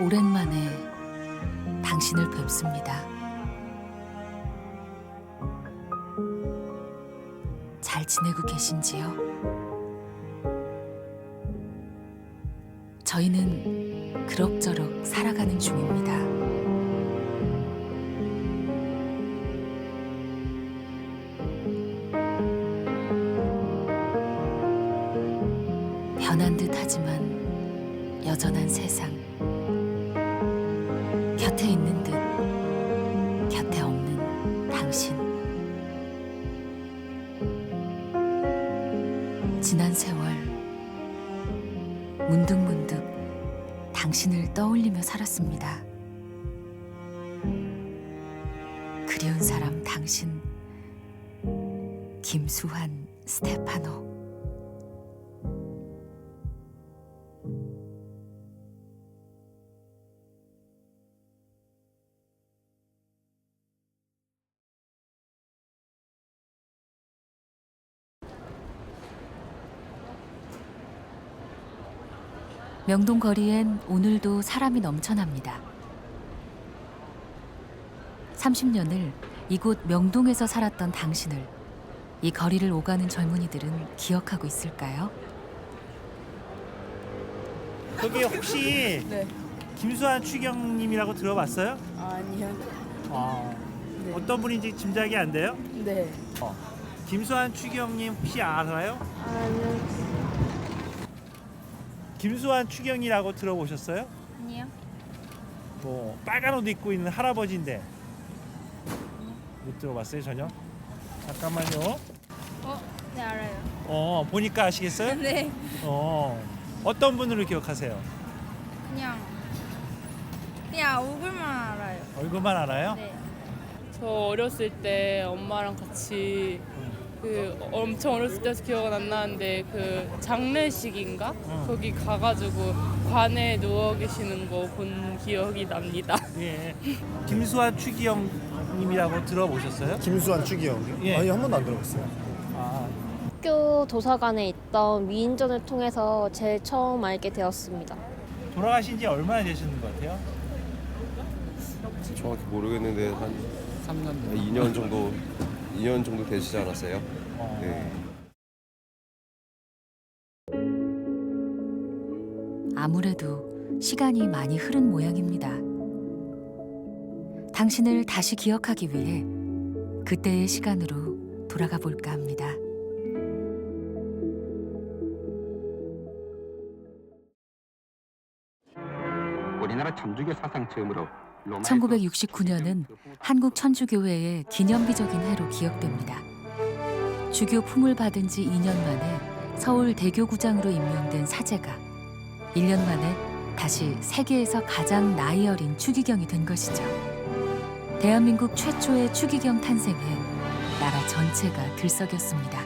오랜만에 당신을 뵙습니다. 잘 지내고 계신지요? 저희는 그럭저럭 살아가는 중입니다. 변한 듯 하지만 여전한 세상. 곁에 있는 듯 곁에 없는 당신. 지난 세월 문득문득 당신을 떠올리며 살았습니다. 그리운 사람 당신. 김수환 스테파노. 명동 거리엔 오늘도 사람이 넘쳐납니다. 30년을 이곳 명동에서 살았던 당신을 이 거리를 오가는 젊은이들은 기억하고 있을까요? 거기 혹시 네. 김수환 추경님이라고 들어봤어요? 아니요. 네. 어떤 분인지 짐작이 안 돼요? 네. 김수환 추경님 혹시 알아요? 아니요. 김수환 추경이라고 들어보셨어요? 아니요. 뭐 빨간 옷 입고 있는 할아버지인데 못 들어봤어요 전혀? 잠깐만요. 네 알아요. 보니까 아시겠어요? 네. 어떤 분으로 기억하세요? 그냥 얼굴만 알아요. 얼굴만 알아요? 네. 저 어렸을 때 엄마랑 같이 엄청 어렸을 때서 기억은 안 나는데 장례식인가? 거기 가가지고 관에 누워 계시는 거 본 기억이 납니다. 예. 김수환 추경님이라고 들어보셨어요? 김수환 추기영. 예. 아니 한 번도 안 들어봤어요. 아, 학교 도서관에 있던 위인전을 통해서 제일 처음 알게 되었습니다. 돌아가신 지 얼마나 되셨는 것 같아요? 정확히 모르겠는데 한 2년 정도 되시지 않았어요? 네. 아무래도 시간이 많이 흐른 모양입니다. 당신을 다시 기억하기 위해 그때의 시간으로 돌아가 볼까 합니다. 우리나라 천주교 사상 처음으로 1969년은 한국 천주교회의 기념비적인 해로 기억됩니다. 주교 품을 받은 지 2년 만에 서울 대교구장으로 임명된 사제가 1년 만에 다시 세계에서 가장 나이 어린 추기경이 된 것이죠. 대한민국 최초의 추기경 탄생에 나라 전체가 들썩였습니다.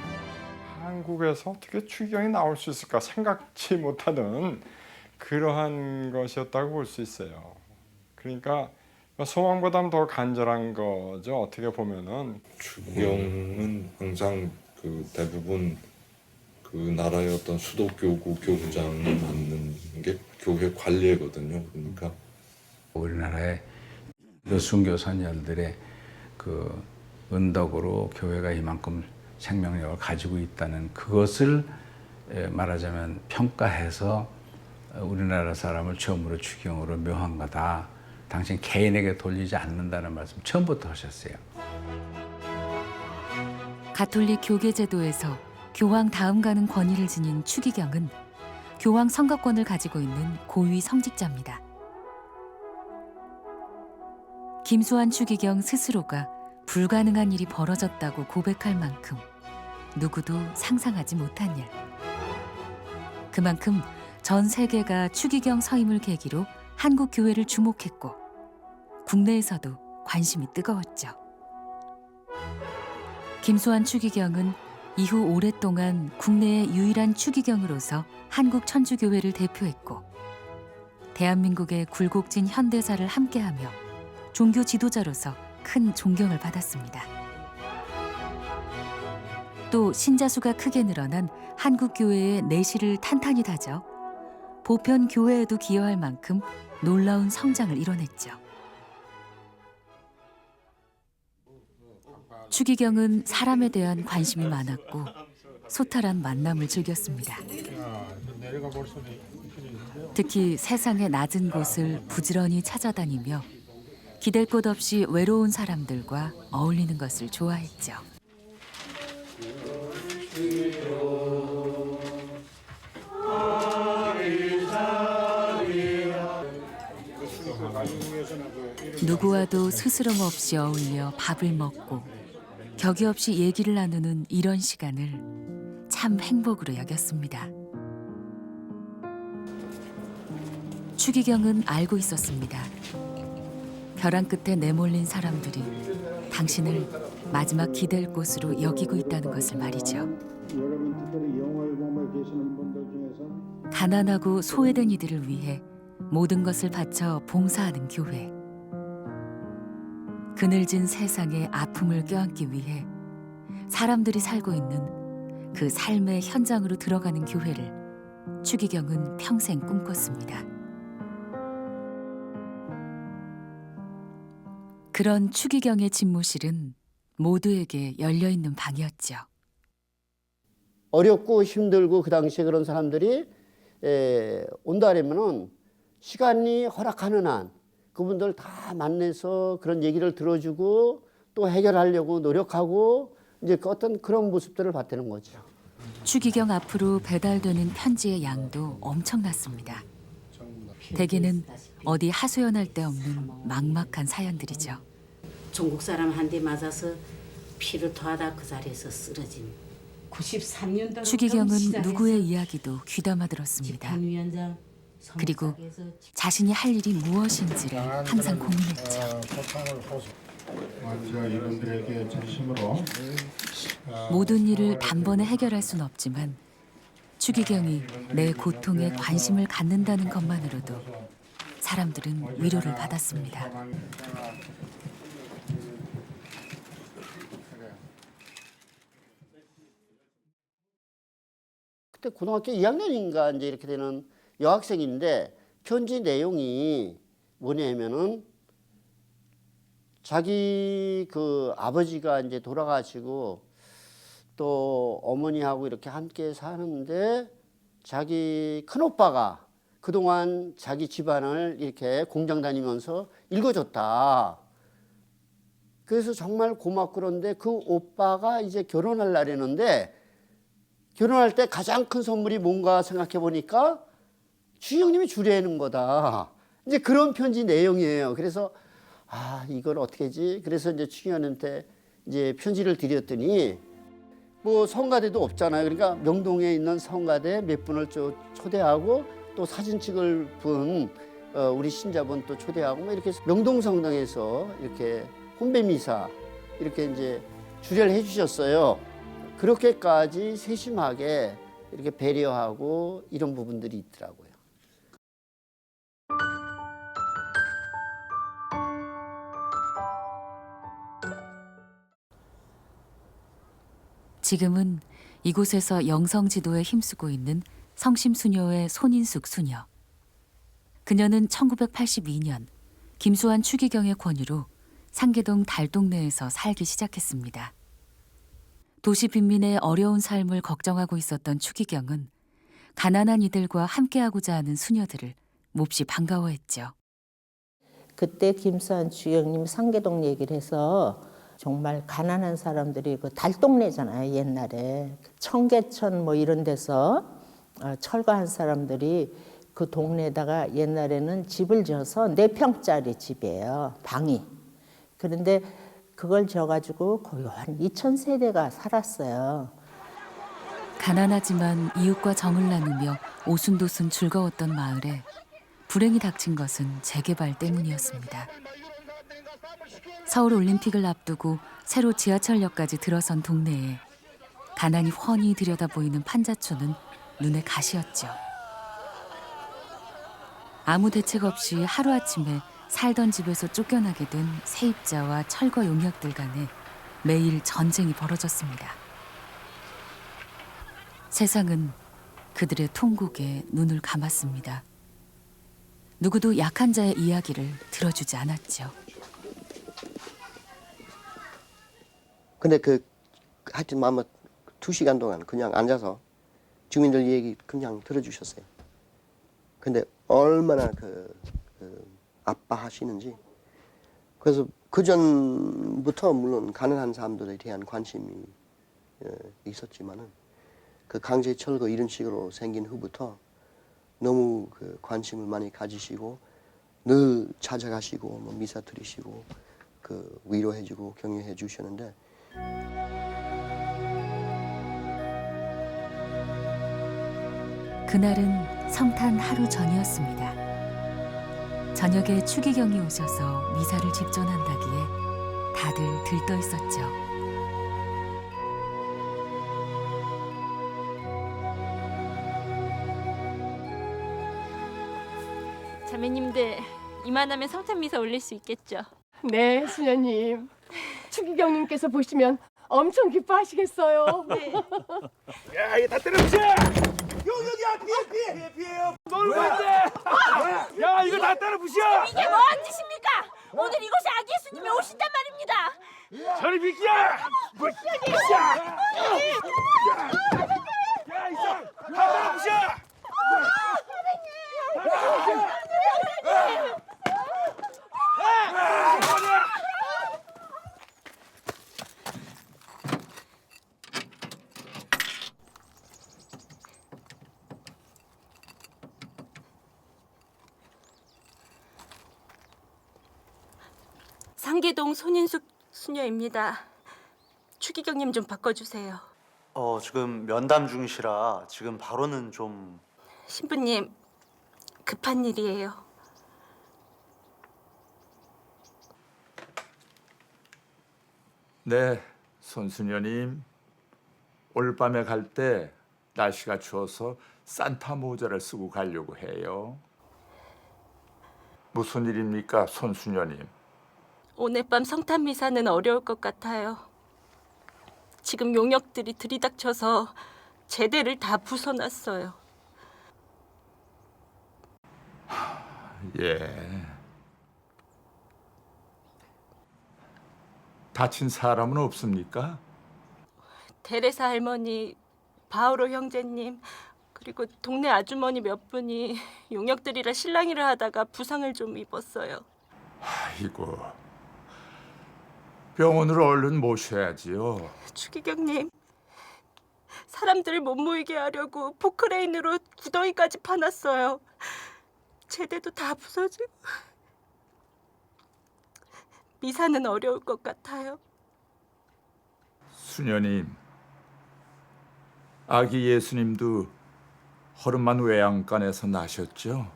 한국에서 어떻게 추기경이 나올 수 있을까 생각지 못하는 그러한 것이었다고 볼 수 있어요. 그러니까 소망보다는 더 간절한 거죠. 어떻게 보면은 추기경은 항상 대부분 나라의 어떤 수도교구 교구장을 맡는 게 교회 관리거든요. 그러니까 우리나라의 순교선열들의 은덕으로 교회가 이만큼 생명력을 가지고 있다는 그것을 말하자면 평가해서 우리나라 사람을 처음으로 추기경으로 묘한 거다. 당신 개인에게 돌리지 않는다는 말씀 처음부터 하셨어요. 가톨릭 교계 제도에서 교황 다음 가는 권위를 지닌 추기경은 교황 선거권을 가지고 있는 고위 성직자입니다. 김수환 추기경 스스로가 불가능한 일이 벌어졌다고 고백할 만큼 누구도 상상하지 못한 일. 그만큼 전 세계가 추기경 서임을 계기로 한국 교회를 주목했고 국내에서도 관심이 뜨거웠죠. 김수환 추기경은 이후 오랫동안 국내의 유일한 추기경으로서 한국 천주교회를 대표했고 대한민국의 굴곡진 현대사를 함께하며 종교 지도자로서 큰 존경을 받았습니다. 또 신자수가 크게 늘어난 한국 교회의 내실을 탄탄히 다져 보편 교회에도 기여할 만큼 놀라운 성장을 이뤄냈죠. 추기경은 사람에 대한 관심이 많았고 소탈한 만남을 즐겼습니다. 특히 세상의 낮은 곳을 부지런히 찾아다니며 기댈 곳 없이 외로운 사람들과 어울리는 것을 좋아했죠. 누구와도 스스럼 없이 어울려 밥을 먹고 격이 없이 얘기를 나누는 이런 시간을 참 행복으로 여겼습니다. 추기경은 알고 있었습니다. 벼랑 끝에 내몰린 사람들이 당신을 마지막 기댈 곳으로 여기고 있다는 것을 말이죠. 가난하고 소외된 이들을 위해 모든 것을 바쳐 봉사하는 교회. 그늘진 세상의 아픔을 껴안기 위해 사람들이 살고 있는 그 삶의 현장으로 들어가는 교회를 추기경은 평생 꿈꿨습니다. 그런 추기경의 집무실은 모두에게 열려있는 방이었죠. 어렵고 힘들고 그 당시에 그런 사람들이 온다 하면은 시간이 허락하는 한 그분들 다 만나서 그런 얘기를 들어주고 또 해결하려고 노력하고 이제 그 어떤 그런 모습들을 봤다는 거죠. 추기경 앞으로 배달되는 편지의 양도 엄청났습니다. 대개는 어디 하소연할 데 없는 막막한 사연들이죠. 중국 사람 한 대 맞아서 피를 토하다 그 자리에서 쓰러진 93년도 추기경은 누구의 이야기도 귀담아 들었습니다. 그리고 자신이 할 일이 무엇인지를 항상 고민했죠. 모든 일을 단번에 해결할 수는 없지만 추기경이 내 고통에 관심을 갖는다는 것만으로도 사람들은 위로를 받았습니다. 그때 고등학교 2학년인가 이제 이렇게 되는 여학생인데 편지 내용이 뭐냐면은 자기 그 아버지가 이제 돌아가시고 또 어머니하고 이렇게 함께 사는데 자기 큰오빠가 그동안 자기 집안을 이렇게 공장 다니면서 읽어줬다. 그래서 정말 고맙고 그런데 그 오빠가 이제 결혼할 날이었는데 결혼할 때 가장 큰 선물이 뭔가 생각해 보니까 추기경님이 주려는 거다. 이제 그런 편지 내용이에요. 그래서 이걸 어떻게 하지? 그래서 이제 추기경한테 이제 편지를 드렸더니 뭐 성가대도 없잖아요. 그러니까 명동에 있는 성가대 몇 분을 초대하고 또 사진 찍을 분 우리 신자분 또 초대하고 뭐 이렇게 명동 성당에서 이렇게 혼배 미사 이렇게 이제 주례를 해주셨어요. 그렇게까지 세심하게 이렇게 배려하고 이런 부분들이 있더라고요. 지금은 이곳에서 영성지도에 힘쓰고 있는 성심수녀의 손인숙 수녀. 그녀는 1982년 김수환 추기경의 권유로 상계동 달동네에서 살기 시작했습니다. 도시 빈민의 어려운 삶을 걱정하고 있었던 추기경은 가난한 이들과 함께하고자 하는 수녀들을 몹시 반가워했죠. 그때 김수환 추기경님 상계동 얘기를 해서 정말 가난한 사람들이 그 달동네잖아요. 옛날에 청계천 뭐 이런 데서 철거한 사람들이 그 동네에다가 옛날에는 집을 지어서 4평짜리 집이에요. 방이. 그런데 그걸 지어가지고 거의 한 2000세대가 살았어요. 가난하지만 이웃과 정을 나누며 오순도순 즐거웠던 마을에 불행이 닥친 것은 재개발 때문이었습니다. 서울올림픽을 앞두고 새로 지하철역까지 들어선 동네에 가난이 훤히 들여다보이는 판자촌은 눈에 가시였죠. 아무 대책 없이 하루아침에 살던 집에서 쫓겨나게 된 세입자와 철거 용역들 간에 매일 전쟁이 벌어졌습니다. 세상은 그들의 통곡에 눈을 감았습니다. 누구도 약한 자의 이야기를 들어주지 않았죠. 근데 하여튼 아마 2시간 동안 그냥 앉아서 주민들 얘기 그냥 들어주셨어요. 근데 얼마나 아파하시는지. 그래서 그 전부터 물론 가난한 사람들에 대한 관심이 있었지만은 그 강제 철거 이런 식으로 생긴 후부터 너무 관심을 많이 가지시고 늘 찾아가시고 뭐 미사 드리시고 위로해주고 격려해 주셨는데. 그날은 성탄 하루 전이었습니다. 저녁에 추기경이 오셔서 미사를 집전한다기에 다들 들떠 있었죠. 자매님들 이만하면 성탄미사 올릴 수 있겠죠? 네, 수녀님. 추기경님께서 보시면 엄청 기뻐하시겠어요. 네. 야, 이거 다 때려부셔! 여기야, 피해요. 놀고 있네. 야, 이거 다 때려부셔! 이게 뭐한 짓입니까? 오늘 이곳에 아기 예수님이 오신단 말입니다. 저리 비켜! 야, 이상! 다 때려부셔! 상계동 손인숙 수녀입니다. 추기경님 좀 바꿔주세요. 지금 면담 중이시라 지금 바로는 좀... 신부님, 급한 일이에요. 네, 손수녀님. 올밤에 갈 때 날씨가 추워서 산타 모자를 쓰고 가려고 해요. 무슨 일입니까, 손수녀님? 오늘 밤 성탄미사는 어려울 것 같아요. 지금 용역들이 들이닥쳐서 제대를 다 부숴놨어요. 예. 다친 사람은 없습니까? 테레사 할머니, 바오로 형제님, 그리고 동네 아주머니 몇 분이 용역들이라 실랑이를 하다가 부상을 좀 입었어요. 아이고, 병원으로 얼른 모셔야지요. 추기경님, 사람들을 못 모이게 하려고 포크레인으로 구덩이까지 파놨어요. 제대도 다 부서지고 미사는 어려울 것 같아요. 수녀님, 아기 예수님도 허름한 외양간에서 나셨죠?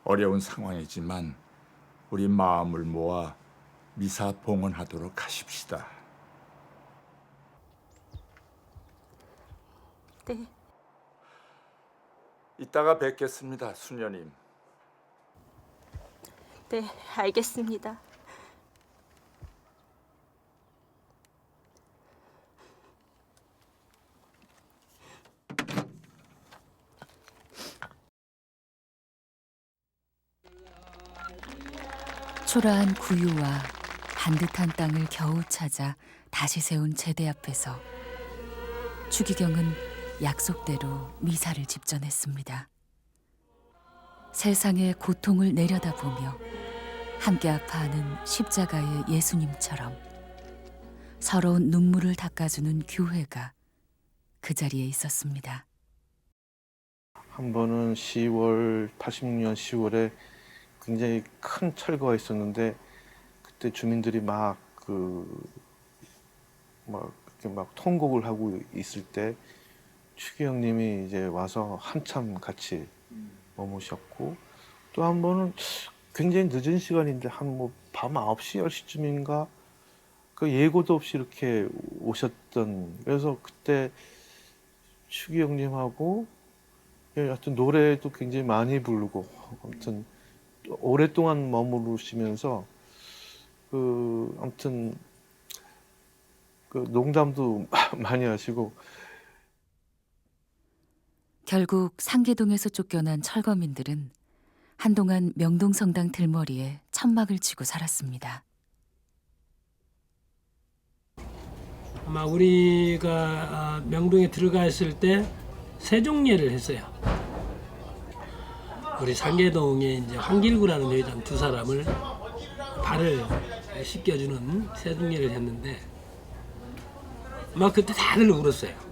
어려운 상황이지만 우리 마음을 모아 미사 봉헌하도록 하십시다. 네. 이따가 뵙겠습니다, 수녀님. 네, 알겠습니다. 초라한 구유와 반듯한 땅을 겨우 찾아 다시 세운 제대 앞에서 추기경은 약속대로 미사를 집전했습니다. 세상의 고통을 내려다보며 함께 아파하는 십자가의 예수님처럼 서러운 눈물을 닦아주는 교회가 그 자리에 있었습니다. 한 번은 86년 10월에 굉장히 큰 철거가 있었는데 그때 주민들이 막 통곡을 하고 있을 때 추기경님이 이제 와서 한참 같이 머무셨고, 또 한 번은 굉장히 늦은 시간인데 한 밤 9시 10시쯤인가 그 예고도 없이 이렇게 오셨던, 그래서 그때 추기경님하고 하여튼 노래도 굉장히 많이 부르고 아무튼 오랫동안 머무르시면서 아무튼 농담도 많이 하시고. 결국 상계동에서 쫓겨난 철거민들은 한동안 명동성당 들머리에 천막을 치고 살았습니다. 아마 우리가 명동에 들어가 있을 때 세종례를 했어요. 우리 상계동에 이제 황길구라는 회장 두 사람을 발을 씻겨주는 세종례를 했는데 아마 그때 다들 울었어요.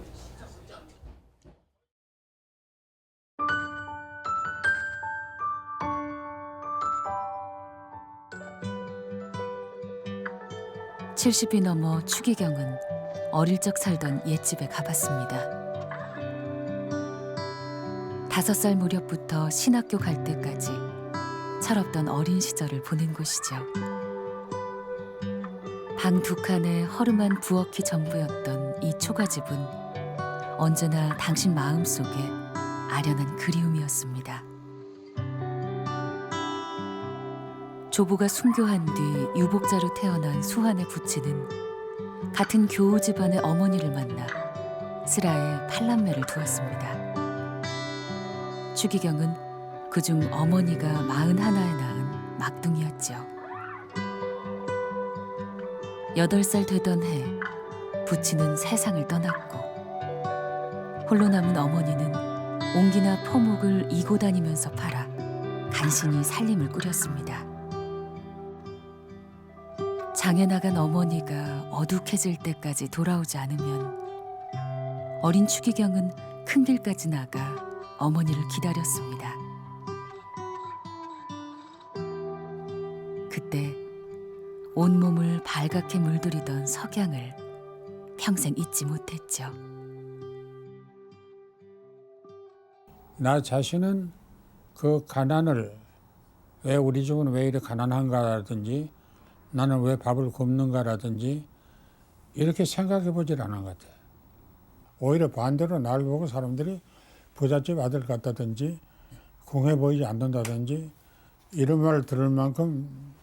(70이) 넘어 추기경은 어릴 적 살던 옛집에 가봤습니다. 5살 무렵부터 신학교 갈 때까지 철없던 어린 시절을 보낸 곳이죠. 방 2칸에 허름한 부엌이 전부였던 이 초가집은 언제나 당신 마음속에 아련한 그리움이었습니다. 조부가 순교한 뒤 유복자로 태어난 수환의 부친은 같은 교우 집안의 어머니를 만나 슬하에 팔남매를 두었습니다. 추기경은 그중 어머니가 41에 낳은 막둥이였죠. 8살 되던 해 부친은 세상을 떠났고 홀로 남은 어머니는 옹기나 포목을 이고 다니면서 팔아 간신히 살림을 꾸렸습니다. 장에 나간 어머니가 어둑해질 때까지 돌아오지 않으면 어린 추기경은 큰 길까지 나가 어머니를 기다렸습니다. 그때 온몸을 발갛게 물들이던 석양을 평생 잊지 못했죠. 나 자신은 그 가난을 왜 우리 집은 왜 이렇게 가난한가라든지 나는 왜 밥을 굶는가라든지 이렇게 생각해 보질 않은 것 같아요. 오히려 반대로 나를 보고 사람들이 부잣집 아들 같다든지 공해 보이지 않는다든지 이런 말을 들을 만큼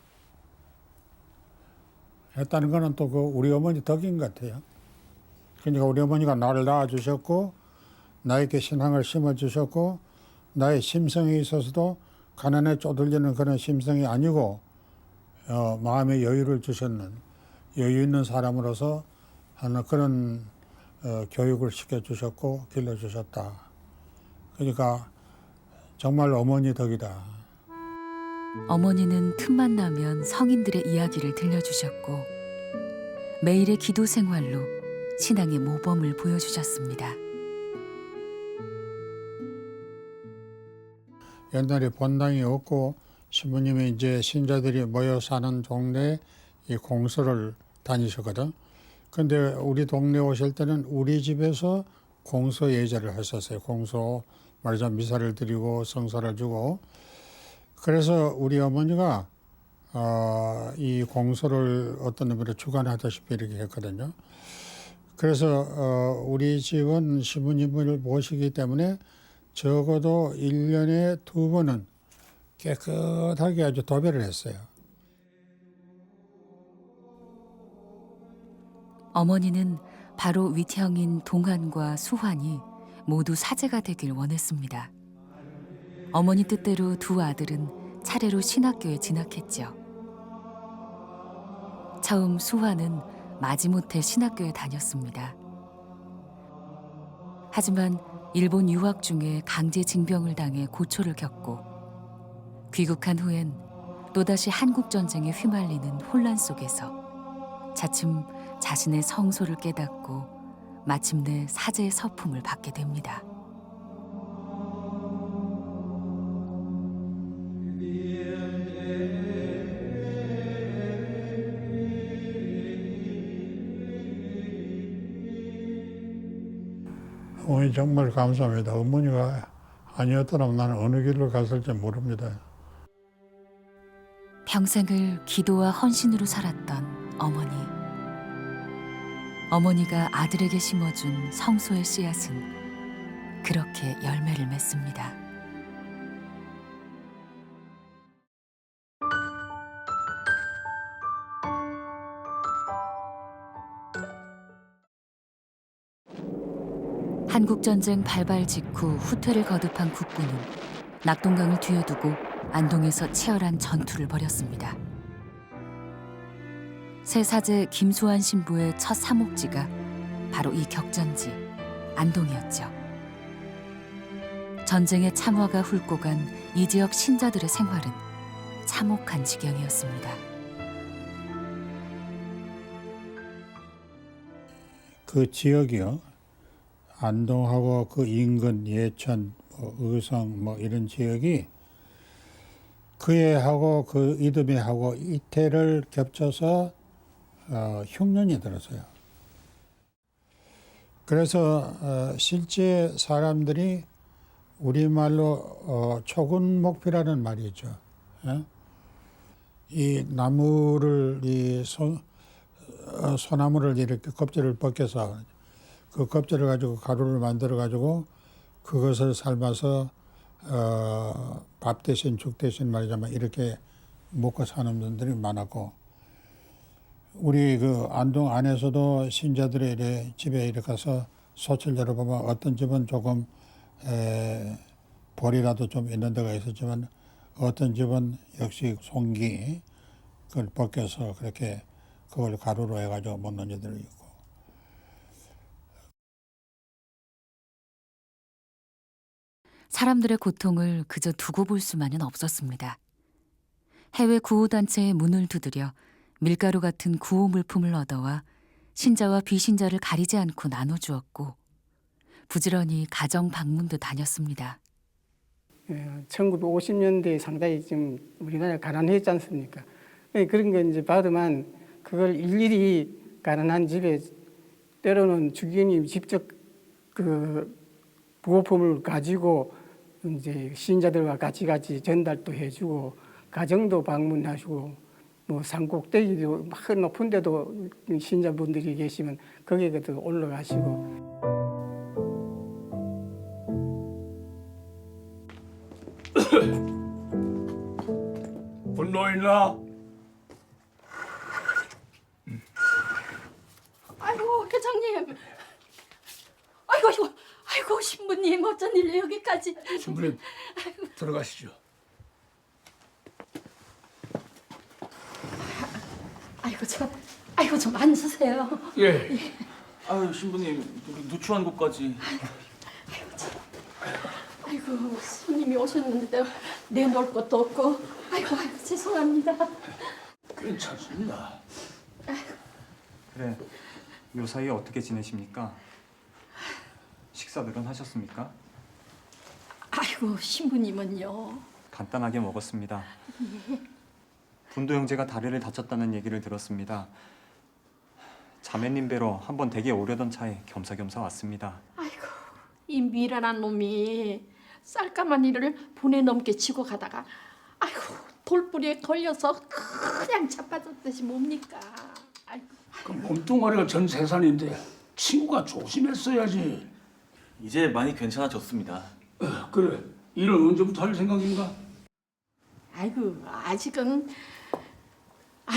했다는 거는 또 그 우리 어머니 덕인 것 같아요. 그러니까 우리 어머니가 나를 낳아주셨고 나에게 신앙을 심어주셨고 나의 심성에 있어서도 가난에 쪼들리는 그런 심성이 아니고 마음의 여유를 주셨는 여유 있는 사람으로서 하는 그런 교육을 시켜주셨고 길러주셨다. 그러니까 정말 어머니 덕이다. 어머니는 틈만 나면 성인들의 이야기를 들려주셨고 매일의 기도 생활로 신앙의 모범을 보여주셨습니다. 옛날에 본당이 없고 신부님이 이제 신자들이 모여 사는 동네에 이 공소를 다니셨거든. 근데 우리 동네 오실 때는 우리 집에서 공소 예절을 하셨어요. 공소 말하자면 미사를 드리고 성사를 주고. 그래서 우리 어머니가 이 공소를 어떤 의미로 주관하다시피 이렇게 했거든요. 그래서 우리 집은 신부님을 모시기 때문에 적어도 1년에 2번은 깨끗하게 아주 도배를 했어요. 어머니는 바로 윗형인 동환과 수환이 모두 사제가 되길 원했습니다. 어머니 뜻대로 두 아들은 차례로 신학교에 진학했죠. 처음 수환은 마지못해 신학교에 다녔습니다. 하지만 일본 유학 중에 강제 징병을 당해 고초를 겪고 귀국한 후엔 또다시 한국 전쟁에 휘말리는 혼란 속에서 차츰 자신의 성소를 깨닫고 마침내 사제의 서품을 받게 됩니다. 어머니 정말 감사합니다. 어머니가 아니었더라면 나는 어느 길로 갔을지 모릅니다. 평생을 기도와 헌신으로 살았던 어머니. 어머니가 아들에게 심어준 성소의 씨앗은 그렇게 열매를 맺습니다. 한국전쟁 발발 직후 후퇴를 거듭한 국군은 낙동강을 뒤에 두고 안동에서 치열한 전투를 벌였습니다. 새 사제 김수환 신부의 첫 사목지가 바로 이 격전지 안동이었죠. 전쟁의 참화가 훑고 간 이 지역 신자들의 생활은 참혹한 지경이었습니다. 그 지역이요, 안동하고 그 인근 예천, 의성 이런 지역이 그 해하고 그 이듬해 하고 이태를 겹쳐서 흉년이 들었어요. 그래서 실제 사람들이 우리말로 초근목피라는 말이 있죠. 이 나무를 소나무를 이렇게 껍질을 벗겨서 그 껍질을 가지고 가루를 만들어 가지고 그것을 삶아서 밥 대신 죽 대신 말이자면 이렇게 먹고 사는 분들이 많았고, 우리 그 안동 안에서도 신자들의 집에 이렇게 가서 소치를 열어보면 어떤 집은 조금 볼이라도 좀 있는 데가 있었지만 어떤 집은 역시 송기 그걸 벗겨서 그렇게 그걸 가루로 해가지고 먹는 이들이 있고. 사람들의 고통을 그저 두고 볼 수만은 없었습니다. 해외 구호단체의 문을 두드려 밀가루 같은 구호 물품을 얻어와 신자와 비신자를 가리지 않고 나눠주었고, 부지런히 가정 방문도 다녔습니다. 1950년대에 상당히 지금 우리나라가 가난했지 않습니까? 그런 거 이제 받으면 그걸 일일이 가난한 집에 때로는 주기님이 직접 그 부호품을 가지고 이제 신자들과 같이 전달도 해주고 가정도 방문하시고 뭐 산꼭대기도 막 높은 데도 신자분들이 계시면 거기에도 올라가시고. 분노 있나? 아이고 회장님, 아이고 신부님 어쩐 일로 여기까지? 신부님 들어가시죠. 아이고 좀 앉으세요. 예. 아유 신부님 누추한 곳까지. 아이고 손님이 오셨는데 내놓을 것도 없고 아이고 죄송합니다. 괜찮습니다. 그래 요 사이에 어떻게 지내십니까? 식사들은 하셨습니까? 아이고 신부님은요? 간단하게 먹었습니다. 예. 분도 형제가 다리를 다쳤다는 얘기를 들었습니다. 자매님 뵈러 한번 댁에 오려던 차에 겸사겸사 왔습니다. 아이고 이 미련한 놈이 쌀까만 일을 분에 넘게 치고 가다가 아이고 돌뿌리에 걸려서 그냥 자빠졌듯이 뭡니까? 아이고. 그 몸뚱아리가 전 세산인데 친구가 조심했어야지. 이제 많이 괜찮아졌습니다. 그래, 일은 언제부터 할 생각인가? 아이고 아직은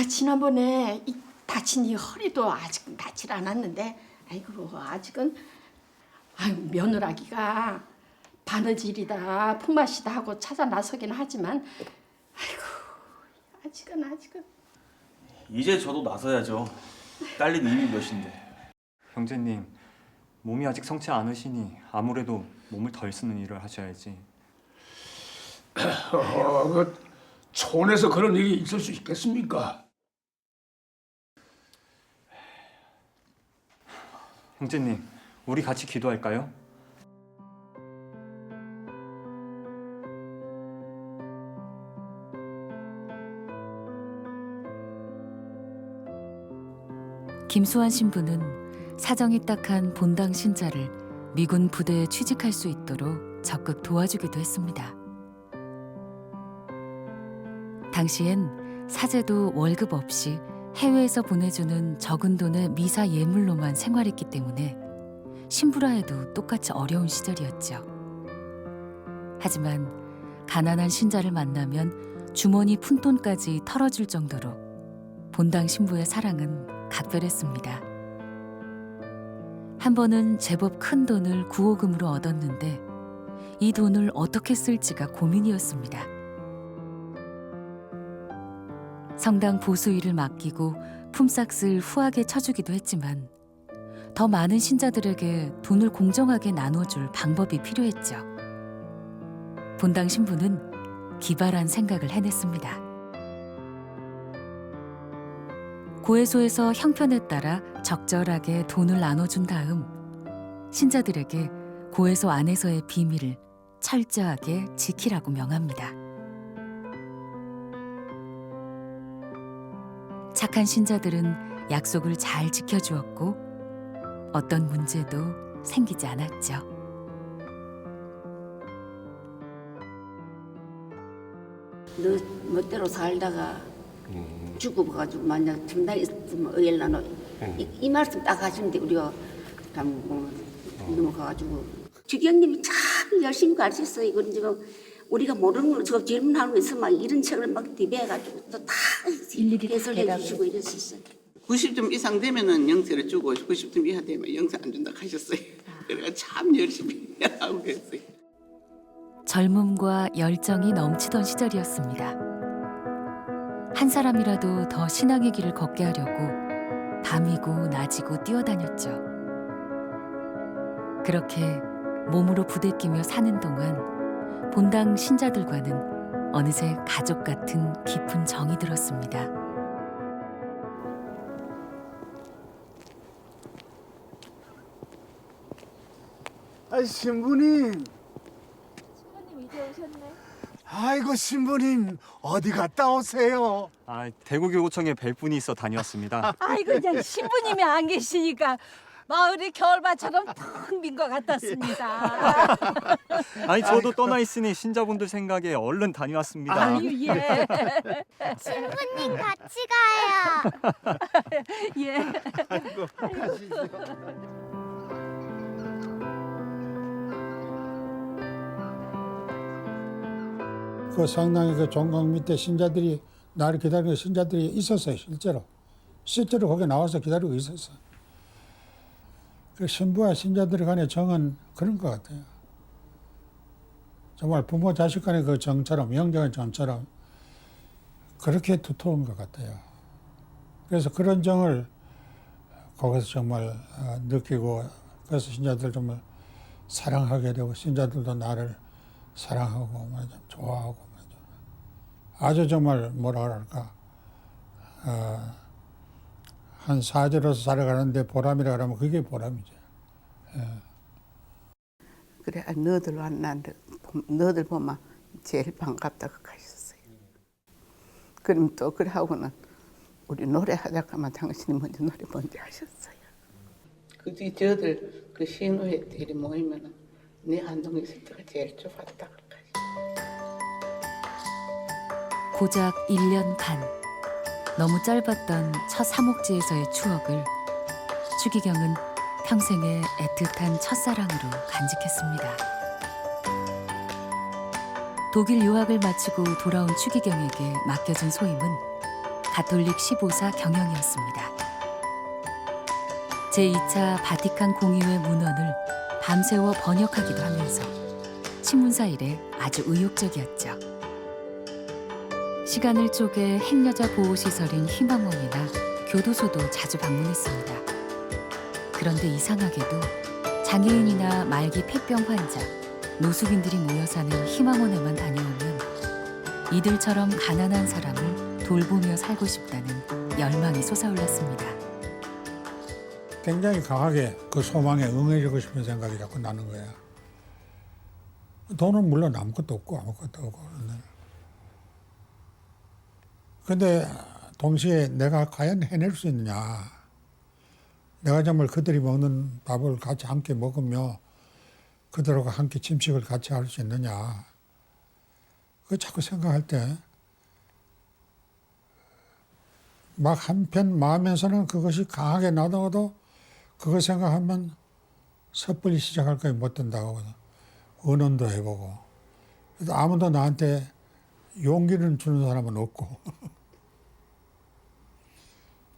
지난번에 다친 이 허리도 아직 낫질 않았는데 아이고 아직은 며느라기가 바느질이다 품맛이다 하고 찾아 나서긴 하지만 아이고 아직은 이제 저도 나서야죠. 딸린 이미 몇인데. 형제님, 몸이 아직 성치 않으시니 아무래도 몸을 덜 쓰는 일을 하셔야지. 그 촌에서 그런 일이 있을 수 있겠습니까? 형제님, 우리 같이 기도할까요? 김수환 신부는 사정이 딱한 본당 신자를 미군 부대에 취직할 수 있도록 적극 도와주기도 했습니다. 당시엔 사제도 월급 없이 해외에서 보내주는 적은 돈의 미사 예물로만 생활했기 때문에 신부라 해도 똑같이 어려운 시절이었죠. 하지만 가난한 신자를 만나면 주머니 푼돈까지 털어줄 정도로 본당 신부의 사랑은 각별했습니다. 한 번은 제법 큰 돈을 구호금으로 얻었는데 이 돈을 어떻게 쓸지가 고민이었습니다. 성당 보수 일을 맡기고 품삯을 후하게 쳐주기도 했지만 더 많은 신자들에게 돈을 공정하게 나눠줄 방법이 필요했죠. 본당 신부는 기발한 생각을 해냈습니다. 고해소에서 형편에 따라 적절하게 돈을 나눠준 다음 신자들에게 고해소 안에서의 비밀을 철저하게 지키라고 명합니다. 착한 신자들은 약속을 잘 지켜주었고 어떤 문제도 생기지 않았죠. 너 멋대로 살다가 죽어가지고 만약 중단에 있으면 어일라노 이 말씀 딱 하시는데 우리가 넘어가가지고 주경님이 참 열심히 가르쳤어요. 이건 지금 우리가 모르는 걸 저 질문하는 거 있으면 막 이런 책을 막 디베해가지고 또 다 일일이 해설해 주시고 이랬었어요. 90점 이상 되면은 영세를 주고 90점 이하 되면 영세 안 준다 하셨어요. 그래가 참 열심히 하고 그랬어요. 젊음과 열정이 넘치던 시절이었습니다. 한 사람이라도 더 신앙의 길을 걷게 하려고 밤이고 낮이고 뛰어다녔죠. 그렇게 몸으로 부대끼며 사는 동안 본당 신자들과는 어느새 가족 같은 깊은 정이 들었습니다. 아이 신부님. 신부님 이제 오셨네. 아이고 신부님 어디 갔다 오세요? 아, 대구교구청에 뵐 분이 있어 다녀왔습니다. 아이고 그냥 신부님이 안 계시니까 마을이 겨울바처럼 텅 빈 것 같았습니다. 아니 저도 떠나 있으니 신자분들 생각에 얼른 다녀왔습니다. 아유 예. 신부님 같이 가요. 예. 아이고 가시죠. 그 상당히 그 종각 밑에 신자들이 나를 기다리는 신자들이 있었어요. 실제로 거기 나와서 기다리고 있었어요. 그 신부와 신자들 간의 정은 그런 것 같아요. 정말 부모 자식 간의 그 정처럼, 영적인 정처럼 그렇게 두터운 것 같아요. 그래서 그런 정을 거기서 정말 느끼고, 그래서 신자들 정말 사랑하게 되고 신자들도 나를 사랑하고 말이죠, 좋아하고 말이죠. 아주 정말 뭐라 그럴까, 한 사제로서 살아가는데 보람이라 그러면 그게 보람이죠. 예. 그래 너들 만났는데 너들 보면 제일 반갑다고 하셨어요. 그럼 또 그래 하고는 우리 노래하자 하면 당신이 먼저 노래 먼저 하셨어요. 그 뒤 저들 그 신우회들이 모이면은 네 안동에 있을 때가 제일 좋았다. 고작 1년 반. 너무 짧았던 첫 사목지에서의 추억을 추기경은 평생의 애틋한 첫사랑으로 간직했습니다. 독일 유학을 마치고 돌아온 추기경에게 맡겨진 소임은 가톨릭 15사 경영이었습니다. 제2차 바티칸 공의회 문헌을 밤새워 번역하기도 하면서 신문사 일에 아주 의욕적이었죠. 시간을 쪼개 행여자 보호시설인 희망원이나 교도소도 자주 방문했습니다. 그런데 이상하게도 장애인이나 말기 폐병 환자, 노숙인들이 모여 사는 희망원에만 다녀오면 이들처럼 가난한 사람을 돌보며 살고 싶다는 열망이 솟아올랐습니다. 굉장히 강하게 그 소망에 응해주고 싶은 생각이 자꾸 나는 거야. 돈은 물론 아무것도 없고. 근데 동시에 내가 과연 해낼 수 있느냐. 내가 정말 그들이 먹는 밥을 같이 함께 먹으며 그들하고 함께 침식을 같이 할 수 있느냐. 그거 자꾸 생각할 때 막 한편 마음에서는 그것이 강하게 나다가도 그거 생각하면 섣불리 시작할 거에 못 든다고 언언도 해보고. 그래도 아무도 나한테 용기를 주는 사람은 없고.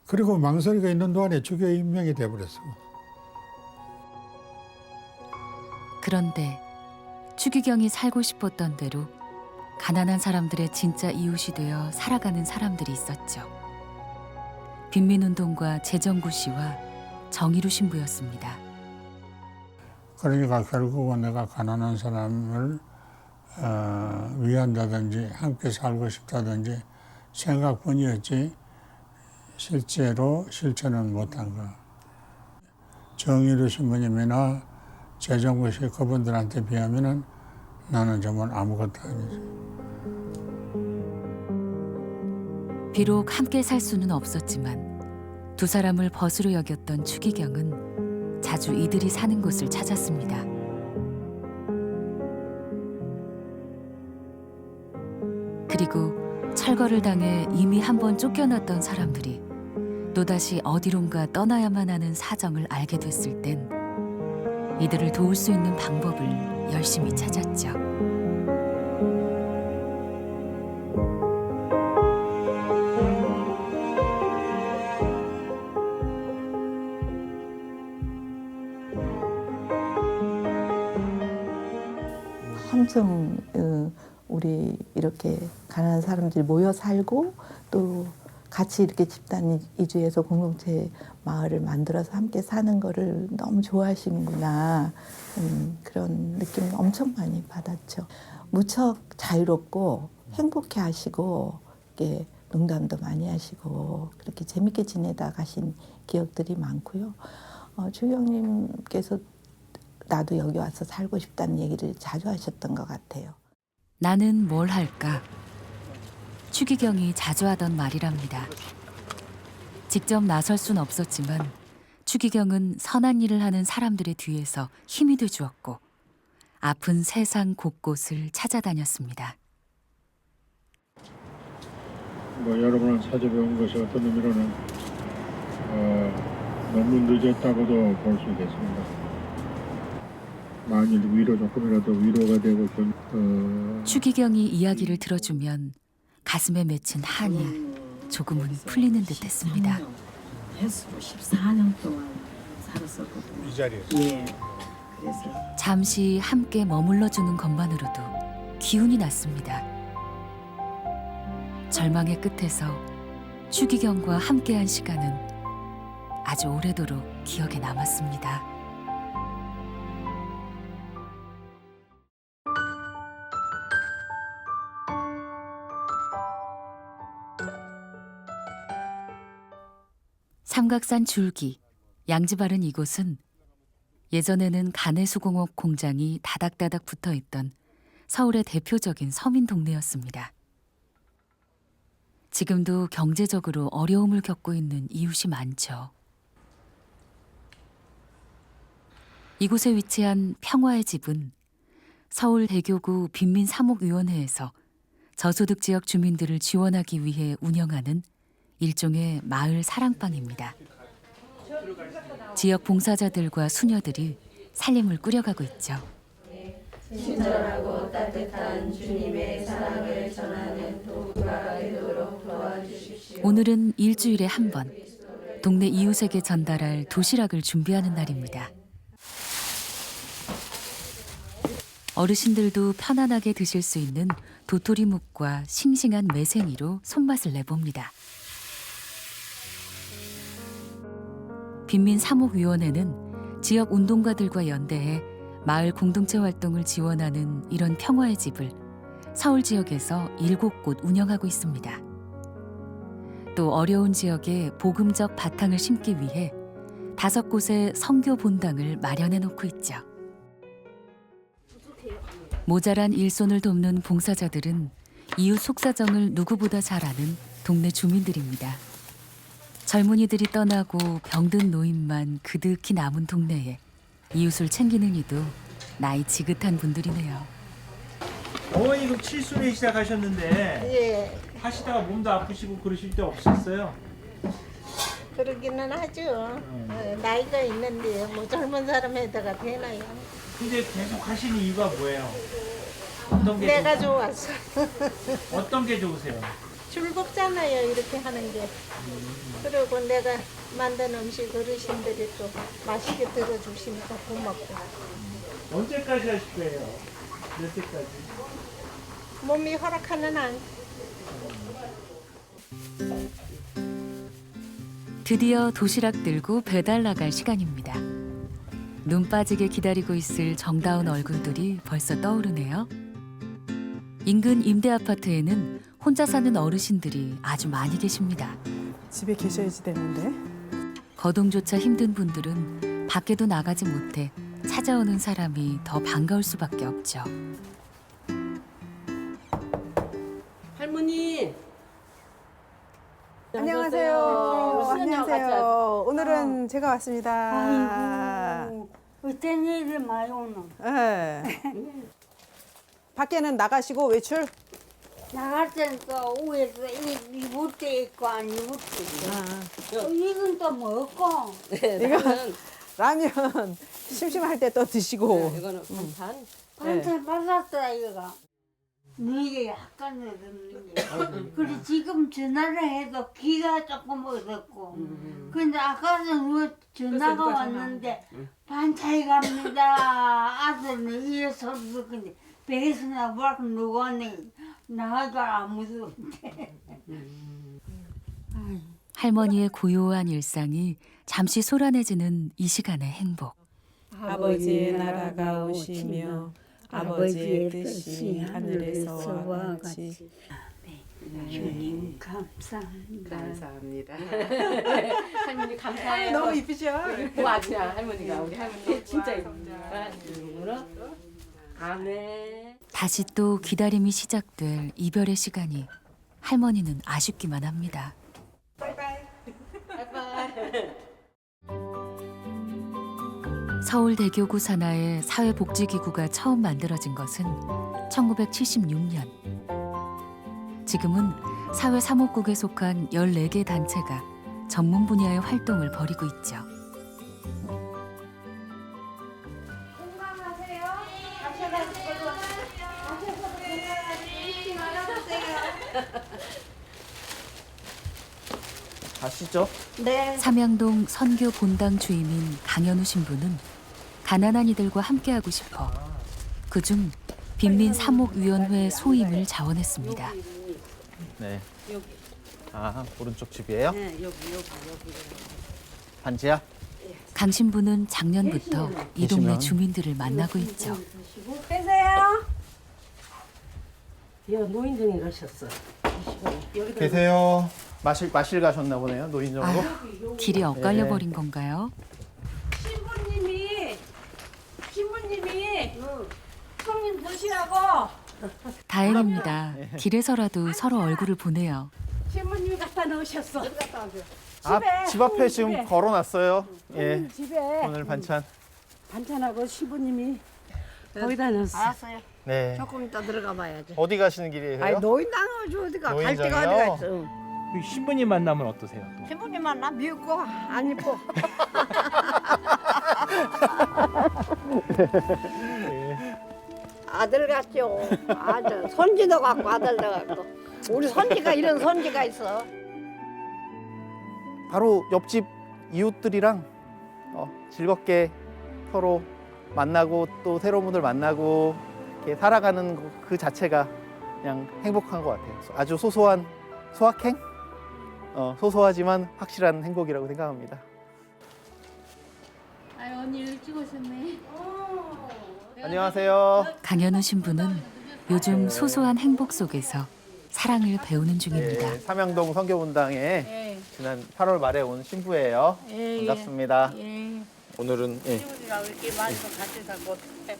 그리고 망설이가 있는 동안에 주교 임명이 돼버렸어. 그런데 추기경이 살고 싶었던 대로 가난한 사람들의 진짜 이웃이 되어 살아가는 사람들이 있었죠. 빈민운동가 재정구 씨와 정의루 신부였습니다. 그러니까 결국은 내가 가난한 사람을 위한다든지 함께 살고 싶다든지 생각뿐이었지 실제로 실천은 못한 거. 정의루 신부님이나 재정구 씨 그분들한테 비하면은 나는 정말 아무것도 아니죠. 비록 함께 살 수는 없었지만 두 사람을 벗으로 여겼던 추기경은 자주 이들이 사는 곳을 찾았습니다. 그리고 철거를 당해 이미 한번 쫓겨났던 사람들이 또다시 어디론가 떠나야만 하는 사정을 알게 됐을 땐 이들을 도울 수 있는 방법을 열심히 찾았죠. 엄청 우리 이렇게 가난한 사람들이 모여 살고 또 같이 이렇게 집단 이주해서 공동체 마을을 만들어서 함께 사는 거를 너무 좋아하시는구나 그런 느낌을 엄청 많이 받았죠. 무척 자유롭고 행복해 하시고 이렇게 농담도 많이 하시고 그렇게 재밌게 지내다 가신 기억들이 많고요. 주경님께서 나도 여기 와서 살고 싶다는 얘기를 자주 하셨던 것 같아요. 나는 뭘 할까? 추기경이 자주 하던 말이랍니다. 직접 나설 순 없었지만 추기경은 선한 일을 하는 사람들의 뒤에서 힘이 돼 주었고 아픈 세상 곳곳을 찾아다녔습니다. 여러분을 찾아뵈온 것이 어떤 의미로는 너무 늦었다고도 볼 수 있겠습니다. 만일 조금이라도 위로가 되고 추기경이 이야기를 들어주면 가슴에 맺힌 한이 조금은 풀리는 듯했습니다. 횟수로 14년 동안 살았었거든요. 이 자리에서? 예. 그래서 잠시 함께 머물러주는 것만으로도 기운이 났습니다. 절망의 끝에서 추기경과 함께한 시간은 아주 오래도록 기억에 남았습니다. 삼각산 줄기, 양지 바른 이곳은 예전에는 가내수공업 공장이 다닥다닥 붙어있던 서울의 대표적인 서민 동네였습니다. 지금도 경제적으로 어려움을 겪고 있는 이웃이 많죠. 이곳에 위치한 평화의 집은 서울 대교구 빈민사목위원회에서 저소득 지역 주민들을 지원하기 위해 운영하는 일종의 마을 사랑방입니다. 지역 봉사자들과 수녀들이 살림을 꾸려가고 있죠. 친절하고 따뜻한 주님의 사랑을 전하는 도구가 되도록 도와주십시오. 오늘은 일주일에 한 번 동네 이웃에게 전달할 도시락을 준비하는 날입니다. 어르신들도 편안하게 드실 수 있는 도토리묵과 싱싱한 매생이로 손맛을 내봅니다. 빈민사목위원회는 지역 운동가들과 연대해 마을 공동체 활동을 지원하는 이런 평화의 집을 서울 지역에서 7곳 운영하고 있습니다. 또 어려운 지역에 복음적 바탕을 심기 위해 5곳의 선교 본당을 마련해 놓고 있죠. 모자란 일손을 돕는 봉사자들은 이웃 속사정을 누구보다 잘 아는 동네 주민들입니다. 젊은이들이 떠나고 병든 노인만 그득히 남은 동네에 이웃을 챙기는 이도 나이 지긋한 분들이네요. 어머니 그 칠순에 시작하셨는데 하시다가 몸도 아프시고 그러실 때 없었어요? 그러기는 하죠. 나이가 있는데 뭐 젊은 사람에다가 되나요? 근데 계속 하시는 이유가 뭐예요? 어떤 게 내가 좋아서. 어떤 게 좋으세요? 즐겁잖아요, 이렇게 하는 게. 그리고 내가 만든 음식 어르신들이 또 맛있게 들어주시니까 고맙고. 언제까지 하실 거예요? 몇 세까지? 몸이 허락하는 한. 드디어 도시락 들고 배달 나갈 시간입니다. 눈 빠지게 기다리고 있을 정다운 얼굴들이 벌써 떠오르네요. 인근 임대 아파트에는 혼자 사는 어르신들이 아주 많이 계십니다. 집에 계셔야지 되는데. 거동조차 힘든 분들은 밖에도 나가지 못해 찾아오는 사람이 더 반가울 수밖에 없죠. 할머니. 안녕하세요. 안녕하세요. 오늘은 제가 왔습니다. 아이고, 어떤 일이 많이 오노? 네. 밖에는 나가시고 외출? 나갈 때는 또 위에서 입을 때 있고 안 입을 때 있고. 이건 또 뭐고? 이건 라면 심심할 때 또 드시고. 이거는 반찬. 반찬 받았다 이거가. 이게 약간 늦었는 게. 그래 지금 전화를 해도 귀가 조금 어둡고. 근데 아까는 왜 전화가 왔는데 반찬이 갑니다. 아들은 이에 소리 듣는데 배에서 나보고 누구네 나가 아무도 없대. 할머니의 고요한 일상이 잠시 소란해지는 이 시간의 행복. 아버지의 나라가 오시며 아버지의 뜻이 하늘에서와 같이. 주님 감사합니다. 감사합니다. 할머니 감사해요. 너무 이쁘죠? 맞아 할머니가 우리 할머니 진짜 이쁩니다. 아멘. 다시 또 기다림이 시작될 이별의 시간이 할머니는 아쉽기만 합니다. 바이바이. 서울대교구 산하의 사회복지기구가 처음 만들어진 것은 1976년. 지금은 사회사목국에 속한 14개 단체가 전문 분야의 활동을 벌이고 있죠. 건강하세요. 가셔서 잊지 말아주세요. 가시죠. 네. 삼양동 선교 본당 주임인 강현우 신부는 가난한 이들과 함께하고 싶어 그중 빈민 사목위원회 소임을 자원했습니다. 네. 여기. 아, 오른쪽 집이에요? 네, 여기. 반지야? 강 신부는 작년부터 이 동네 주민들을 만나고 있죠. 계세요? 여 노인정에 가셨어. 계세요. 마실 가셨나 보네요. 노인정으로. 길이 엇갈려 버린 건가요? 신부님이 손님 드시라고. 다행입니다. 길에서라도 서로 얼굴을 보네요. 신부님이 갖다 놓으셨어. 집 앞에 지금 걸어놨어요. 예. 집에 오늘 반찬. 반찬하고 신부님이 거기다 넣었어. 알았어요. 네. 조금 이따 들어가 봐야지. 어디 가시는 길이에요? 아니 노인당은 어디가 갈 데가 노인정이요? 어디가 있어. 신부님 만나면 어떠세요? 또? 신부님 만나 미웠고 안 이뻐. 아들 같죠. 아들 손지도 갖고 아들도 갖고. 우리 손지가 이런 손지가 있어. 바로 옆집 이웃들이랑 즐겁게 서로 만나고 또 새로운 분들 만나고 이렇게 살아가는 그 자체가 그냥 행복한 것 같아요. 아주 소소한 소확행? 소소하지만 확실한 행복이라고 생각합니다. 아유 언니 일찍 오셨네. 안녕하세요. 강현우 신부는 요즘 소소한 행복 속에서 사랑을 배우는 중입니다. 예, 삼양동 선교분당에 예. 지난 8월 말에 온 신부예요. 예, 반갑습니다. 예. 오늘은 예. 신부님하고 이렇게 마시고 같이 살고 어떡해.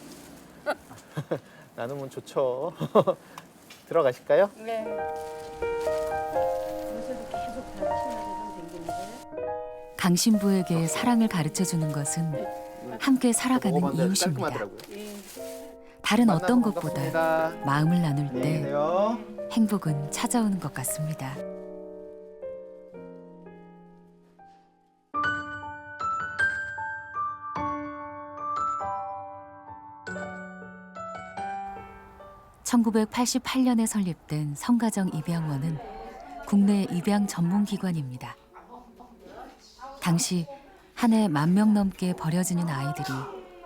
나누면 좋죠. 들어가실까요? 네. 요새도 계속 다 친하게 생기는데. 강 신부에게 사랑을 가르쳐 주는 것은 함께 살아가는 이웃입니다. 다른 어떤 것보다 마음을 나눌 때 행복은 찾아오는 것 같습니다. (1988년에) 설립된 성가정 입양원은 국내 입양 전문 기관입니다. 당시 한 해 10,000명 넘게 버려지는 아이들이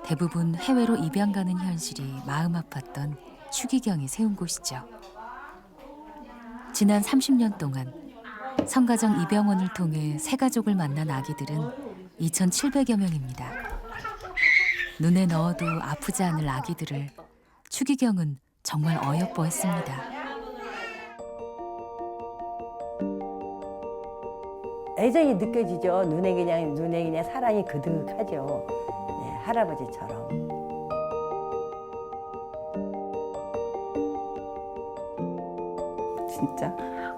대부분 해외로 입양 가는 현실이 마음 아팠던 추기경이 세운 곳이죠. 지난 30년 동안 성가정 입양원을 통해 새 가족을 만난 아기들은 2,700여 명입니다. 눈에 넣어도 아프지 않을 아기들을 추기경은 정말 어여뻐했습니다. 애정이 느껴지죠. 눈에 그냥 사랑이 그득하죠. 네, 할아버지처럼. 진짜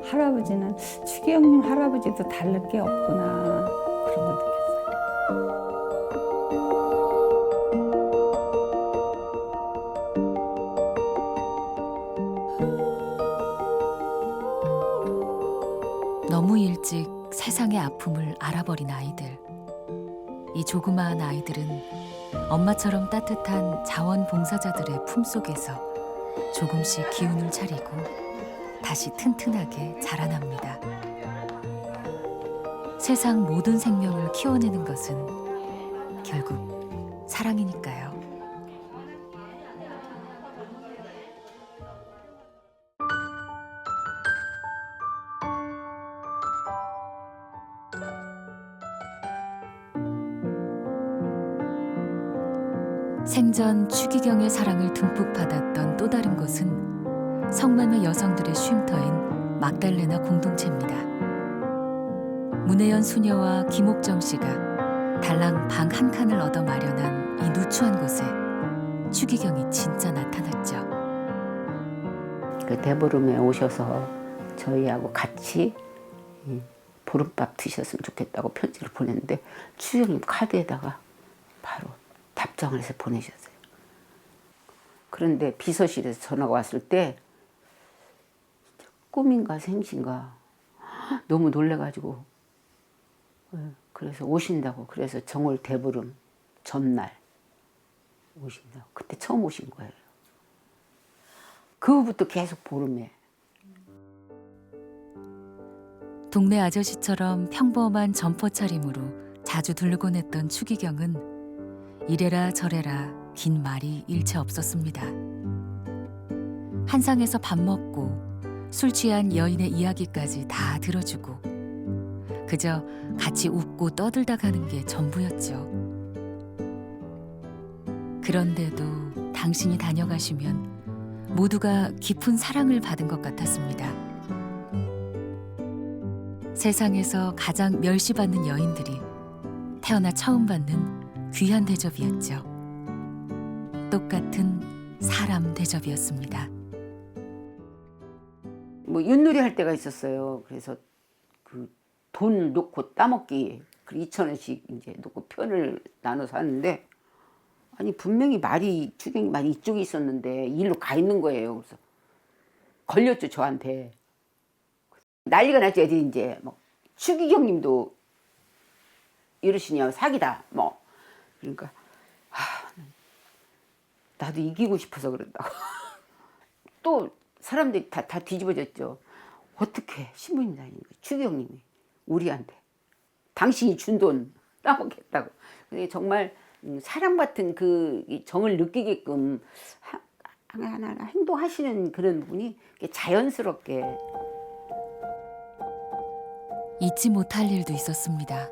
할아버지는 추기경님 할아버지도 다를 게 없구나 그런 걸 느꼈어요. 너무 일찍 세상의 아픔을 알아버린 아이들. 이 조그마한 아이들은 엄마처럼 따뜻한 자원봉사자들의 품속에서 조금씩 기운을 차리고 다시 튼튼하게 자라납니다. 세상 모든 생명을 키워내는 것은 결국 사랑이니까요. 생전 추기경의 사랑을 듬뿍 받았던 또 다른 곳은 성매매 여성들의 쉼터인 막달레나 공동체입니다. 문혜연 수녀와 김옥정 씨가 달랑 방 한 칸을 얻어 마련한 이 누추한 곳에 추기경이 진짜 나타났죠. 그 대보름에 오셔서 저희하고 같이 보름밥 드셨으면 좋겠다고 편지를 보냈는데 추기경님 카드에다가 바로 답장을 해서 보내셨어요. 그런데 비서실에서 전화가 왔을 때 꿈인가 생신가 너무 놀래가지고 그래서 오신다고 그래서 정월 대보름 전날 오신다고 그때 처음 오신 거예요. 그 후부터 계속 보름에. 동네 아저씨처럼 평범한 점퍼 차림으로 자주 들르곤 했던 추기경은 이래라 저래라 긴 말이 일체 없었습니다. 한상에서 밥 먹고 술 취한 여인의 이야기까지 다 들어주고 그저 같이 웃고 떠들다 가는 게 전부였죠. 그런데도 당신이 다녀가시면 모두가 깊은 사랑을 받은 것 같았습니다. 세상에서 가장 멸시받는 여인들이 태어나 처음 받는 귀한 대접이었죠. 똑같은 사람 대접이었습니다. 뭐 윷놀이 할 때가 있었어요. 그래서 그 돈 놓고 따먹기 2,000원씩 이제 놓고 편을 나눠서 하는데 아니 분명히 추경이 말이 이쪽에 있었는데 일로 가 있는 거예요. 그래서 걸렸죠 저한테. 난리가 났죠. 애들이 이제 뭐 추기경님도 이러시냐 사기다 뭐 그러니까 나도 이기고 싶어서 그런다고. 또 사람들이 다 뒤집어졌죠. 어떻게 신부님 다니는 거예요. 추기경님이 우리한테 당신이 준 돈 따먹겠다고. 근데 정말 사람 같은 그 정을 느끼게끔 하나하나 행동하시는 그런 분이 자연스럽게. 잊지 못할 일도 있었습니다.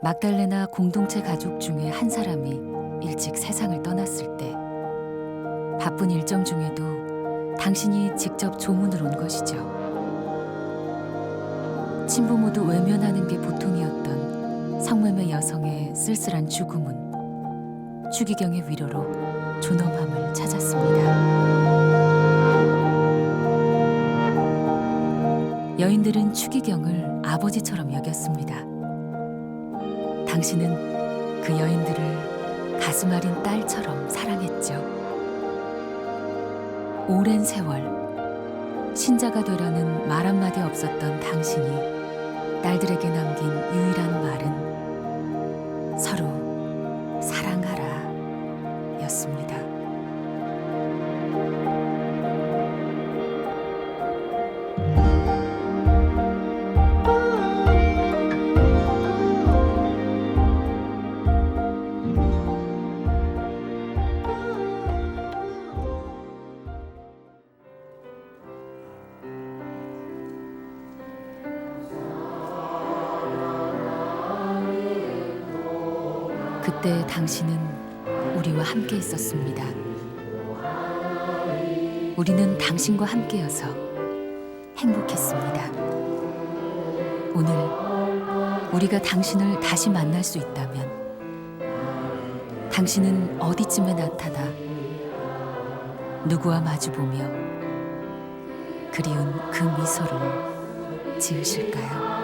막달레나 공동체 가족 중에 한 사람이 일찍 세상을 떠났을 때 바쁜 일정 중에도 당신이 직접 조문을 온 것이죠. 친부 모두 외면하는 게 보통이었던 성매매 여성의 쓸쓸한 죽음은 추기경의 위로로 존엄함을 찾았습니다. 여인들은 추기경을 아버지처럼 여겼습니다. 당신은 그 여인들을 가슴 아린 딸처럼 사랑했죠. 오랜 세월 신자가 되라는 말 한마디 없었던 당신이 딸들에게 남긴 유일한 말은 서로 사랑하라 였습니다. 그때 당신은 우리와 함께 있었습니다. 우리는 당신과 함께여서 행복했습니다. 오늘 우리가 당신을 다시 만날 수 있다면 당신은 어디쯤에 나타나 누구와 마주보며 그리운 그 미소를 지으실까요?